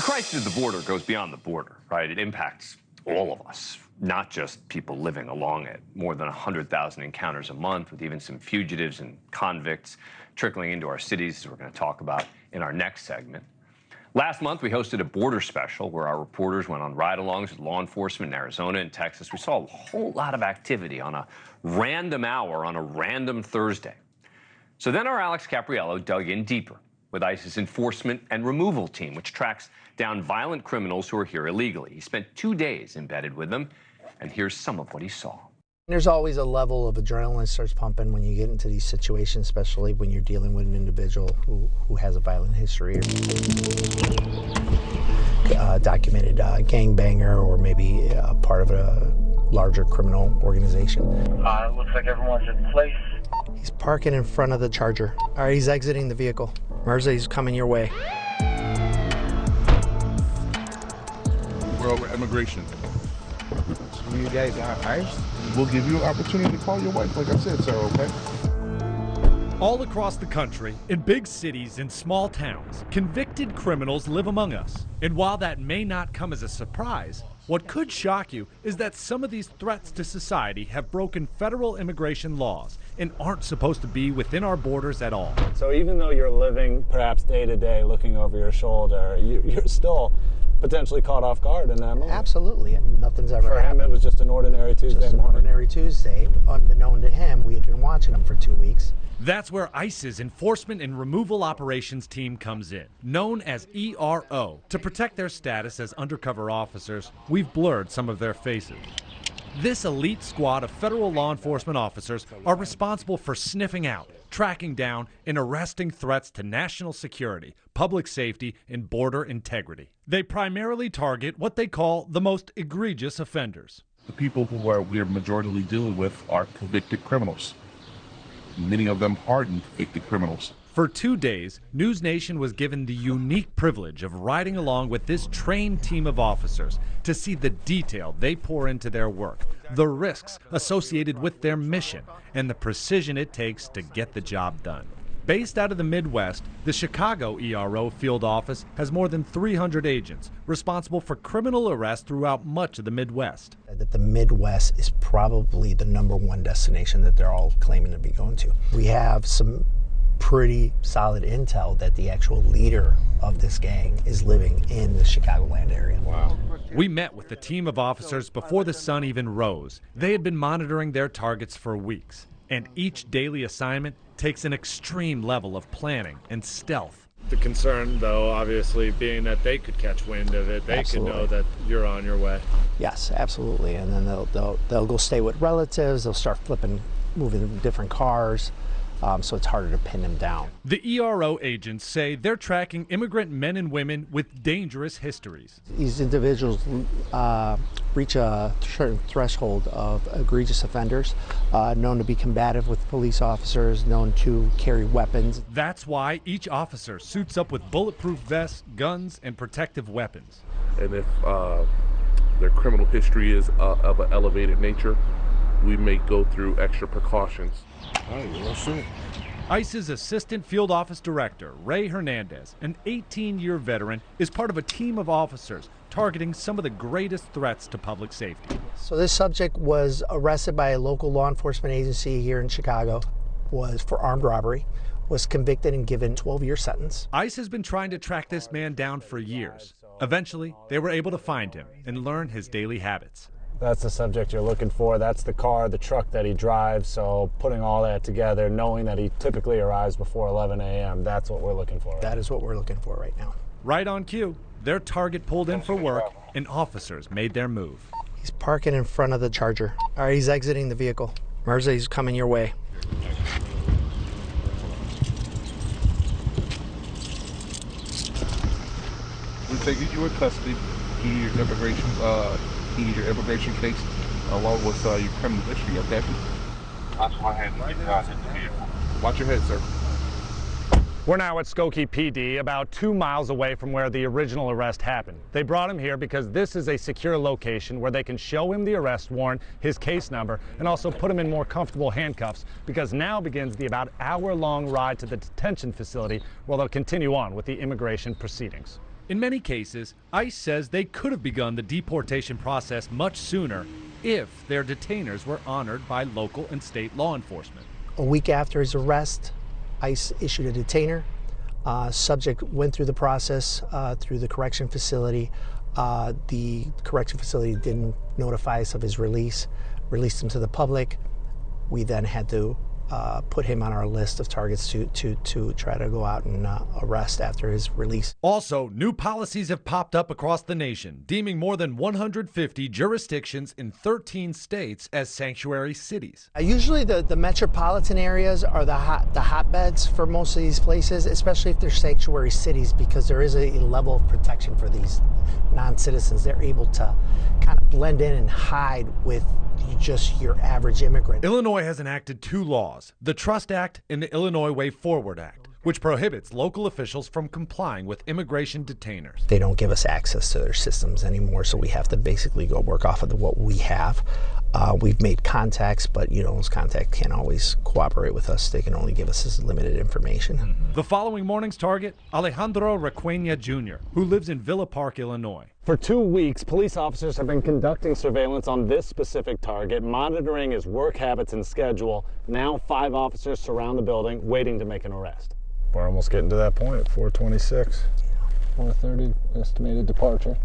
The crisis at the border goes beyond the border, right? It impacts all of us, not just people living along it. More than 100,000 encounters a month, with even some fugitives and convicts trickling into our cities, as we're going to talk about in our next segment. Last month, we hosted a border special where our reporters went on ride-alongs with law enforcement in Arizona and Texas. We saw a whole lot of activity on a random hour on a random Thursday. So then our Alex Capriello dug in deeper with ICE's enforcement and removal team, which tracks down violent criminals who are here illegally. He spent 2 days embedded with them, and here's some of what he saw. There's always a level of adrenaline starts pumping when you get into these situations, especially when you're dealing with an individual who has a violent history, documented gangbanger, or maybe part of a larger criminal organization. Looks like everyone's in place. He's parking in front of the Charger. All right, he's exiting the vehicle. Mirza, he's coming your way. We're over immigration. So you guys are ICE? We'll give you an opportunity to call your wife, like I said, sir, okay? All across the country, in big cities and small towns, convicted criminals live among us. And while that may not come as a surprise, what could shock you is that some of these threats to society have broken federal immigration laws and aren't supposed to be within our borders at all. So even though you're living perhaps day to day looking over your shoulder, you're still potentially caught off guard in that moment. Absolutely, and nothing's ever happened. For him, it was just an ordinary Tuesday morning. Ordinary Tuesday. Unbeknown to him, we had been watching him for 2 weeks. That's where ICE's Enforcement and Removal Operations Team comes in, known as ERO. To protect their status as undercover officers, we've blurred some of their faces. This elite squad of federal law enforcement officers are responsible for sniffing out, tracking down, and arresting threats to national security, public safety, and border integrity. They primarily target what they call the most egregious offenders. The people who we're majoritarily dealing with are convicted criminals. Many of them hardened convicted criminals. For 2 days, NewsNation was given the unique privilege of riding along with this trained team of officers to see the detail they pour into their work, the risks associated with their mission, and the precision it takes to get the job done. Based out of the Midwest, the Chicago ERO field office has more than 300 agents responsible for criminal arrests throughout much of the Midwest. That the Midwest is probably the #1 destination that they're all claiming to be going to. We have some pretty solid intel that the actual leader of this gang is living in the Chicagoland area. Wow. We met with the team of officers before the sun even rose. They had been monitoring their targets for weeks, and each daily assignment takes an extreme level of planning and stealth. The concern, though, obviously, being that they could catch wind of it. They Absolutely. could know that you're on your way. Yes, absolutely. And then they'll go stay with relatives. They'll start moving different cars. So it's harder to pin them down. The ERO agents say they're tracking immigrant men and women with dangerous histories. These individuals reach a certain threshold of egregious offenders, known to be combative with police officers, known to carry weapons. That's why each officer suits up with bulletproof vests, guns, and protective weapons. And if their criminal history is of an elevated nature, we may go through extra precautions. ICE's Assistant Field Office Director, Ray Hernandez, an 18-year veteran, is part of a team of officers targeting some of the greatest threats to public safety. So this subject was arrested by a local law enforcement agency here in Chicago, was for armed robbery, was convicted and given a 12-year sentence. ICE has been trying to track this man down for years. Eventually, they were able to find him and learn his daily habits. That's the subject you're looking for. That's the car, the truck that he drives. So putting all that together, knowing that he typically arrives before 11 a.m., that's what we're looking for. That is what we're looking for right now. Right on cue, their target pulled in for work and officers made their move. He's parking in front of the Charger. All right, he's exiting the vehicle. Mirza, he's coming your way. We're taking you in custody. Your immigration case, along with your criminal history, okay? Watch my head. Watch your head, sir. We're now at Skokie PD, about 2 miles away from where the original arrest happened. They brought him here because this is a secure location where they can show him the arrest warrant, his case number, and also put him in more comfortable handcuffs, because now begins the about hour-long ride to the detention facility where they'll continue on with the immigration proceedings. In many cases, ICE says they could have begun the deportation process much sooner if their detainers were honored by local and state law enforcement. A week after his arrest, ICE issued a detainer. Subject went through the process through the correction facility. The correction facility didn't notify us of his release, released him to the public. We then had to put him on our list of targets to try to go out and arrest after his release. Also, new policies have popped up across the nation, deeming more than 150 jurisdictions in 13 states as sanctuary cities. Usually the metropolitan areas are the hotbeds for most of these places, especially if they're sanctuary cities, because there is a level of protection for these non-citizens. They're able to kind of blend in and hide with just your average immigrant. Illinois has enacted two laws, the Trust Act and the Illinois Way Forward Act, which prohibits local officials from complying with immigration detainers. They don't give us access to their systems anymore, so we have to basically go work off of what we have. We've made contacts, but those contacts can't always cooperate with us. They can only give us this limited information. The following morning's target, Alejandro Requena Jr., who lives in Villa Park, Illinois. For 2 weeks, police officers have been conducting surveillance on this specific target, monitoring his work habits and schedule. Now 5 officers surround the building, waiting to make an arrest. We're almost getting to that point at 4:26. 4:30 estimated departure.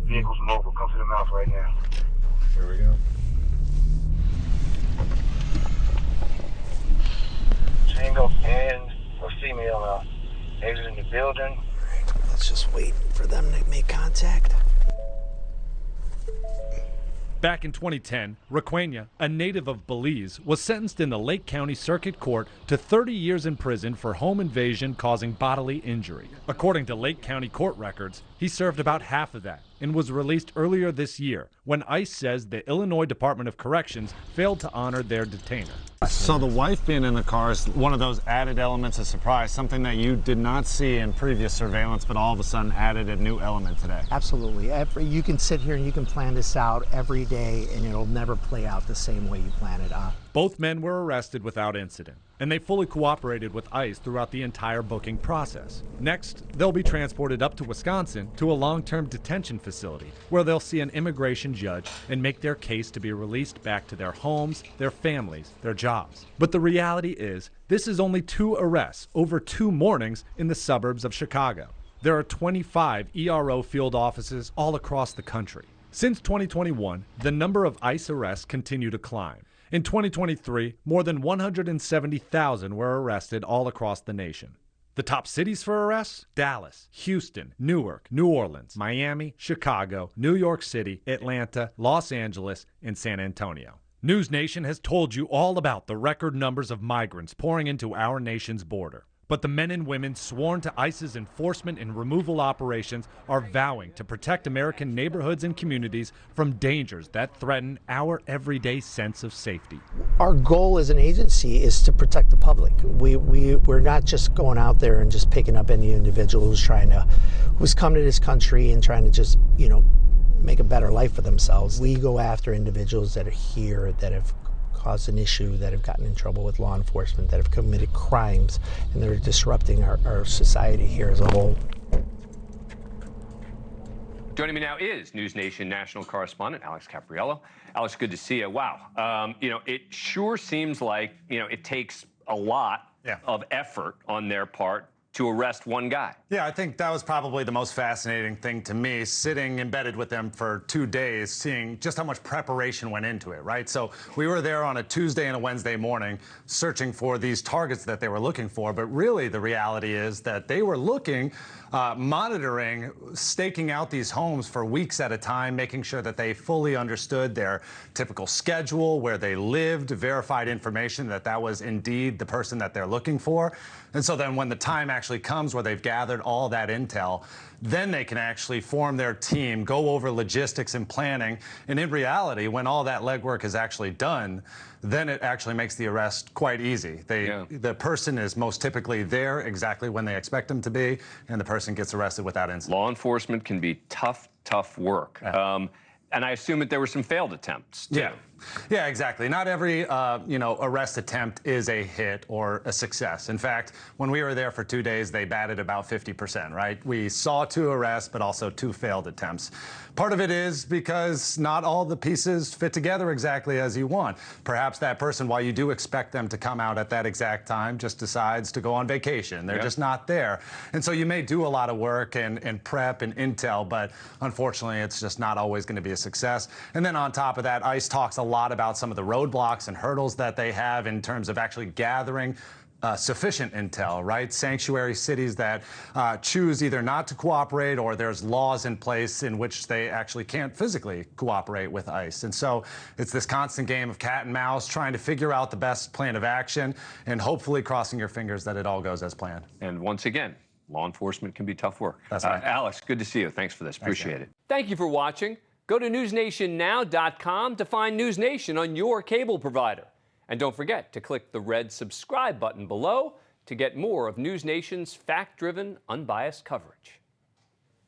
Vehicles mobile. Come to the mouth right now. Here we go. Single and or female exiting the building. Let's just wait for them to make contact. Back in 2010, Requena, a native of Belize, was sentenced in the Lake County Circuit Court to 30 years in prison for home invasion causing bodily injury. According to Lake County court records, he served about half of that and was released earlier this year when ICE says the Illinois Department of Corrections failed to honor their detainer. So the wife being in the car is one of those added elements of surprise, something that you did not see in previous surveillance, but all of a sudden added a new element today. Absolutely. You can sit here and you can plan this out every day, and it'll never play out the same way you plan it out. Both men were arrested without incident, and they fully cooperated with ICE throughout the entire booking process. Next, they'll be transported up to Wisconsin to a long-term detention facility where they'll see an immigration judge and make their case to be released back to their homes, their families, their jobs. But the reality is, this is only 2 arrests over 2 mornings in the suburbs of Chicago. There are 25 ERO field offices all across the country. Since 2021, the number of ICE arrests continue to climb. In 2023, more than 170,000 were arrested all across the nation. The top cities for arrests? Dallas, Houston, Newark, New Orleans, Miami, Chicago, New York City, Atlanta, Los Angeles, and San Antonio. NewsNation has told you all about the record numbers of migrants pouring into our nation's border. But the men and women sworn to ICE's enforcement and removal operations are vowing to protect American neighborhoods and communities from dangers that threaten our everyday sense of safety. Our goal as an agency is to protect the public. We're not just going out there and just picking up any individual who's come to this country and trying to just, make a better life for themselves. We go after individuals that are here, that have caused an issue, that have gotten in trouble with law enforcement, that have committed crimes, and they're disrupting our society here as a whole. Joining me now is NewsNation national correspondent Alex Capriello. Alex, good to see you. Wow, it sure seems like it takes a lot of effort on their part to arrest one guy. Yeah, I think that was probably the most fascinating thing to me, sitting embedded with them for 2 days, seeing just how much preparation went into it, right? So we were there on a Tuesday and a Wednesday morning searching for these targets that they were looking for, but really the reality is that they were looking, monitoring, staking out these homes for weeks at a time, making sure that they fully understood their typical schedule, where they lived, verified information that was indeed the person that they're looking for. And so then when the time actually comes where they've gathered all that intel, then they can actually form their team, go over logistics and planning. And in reality, when all that legwork is actually done, then it actually makes the arrest quite easy. The person is most typically there exactly when they expect them to be, and the person gets arrested without incident. Law enforcement can be tough work. And I assume that there were some failed attempts, too. Yeah, exactly. Not every arrest attempt is a hit or a success. In fact, when we were there for 2 days, they batted about 50%, right? We saw 2 arrests, but also 2 failed attempts. Part of it is because not all the pieces fit together exactly as you want. Perhaps that person, while you do expect them to come out at that exact time, just decides to go on vacation. They're just not there. And so you may do a lot of work and prep and intel, but unfortunately, it's just not always going to be a success. And then on top of that, ICE talks a lot about some of the roadblocks and hurdles that they have in terms of actually gathering sufficient intel, right? Sanctuary cities that choose either not to cooperate, or there's laws in place in which they actually can't physically cooperate with ICE. And so it's this constant game of cat and mouse, trying to figure out the best plan of action and hopefully crossing your fingers that it all goes as planned. And once again, law enforcement can be tough work. That's right. Alex, good to see you. Thanks for this. Appreciate it. Thank you for watching. Go to newsnationnow.com to find NewsNation on your cable provider. And don't forget to click the red subscribe button below to get more of NewsNation's fact-driven, unbiased coverage.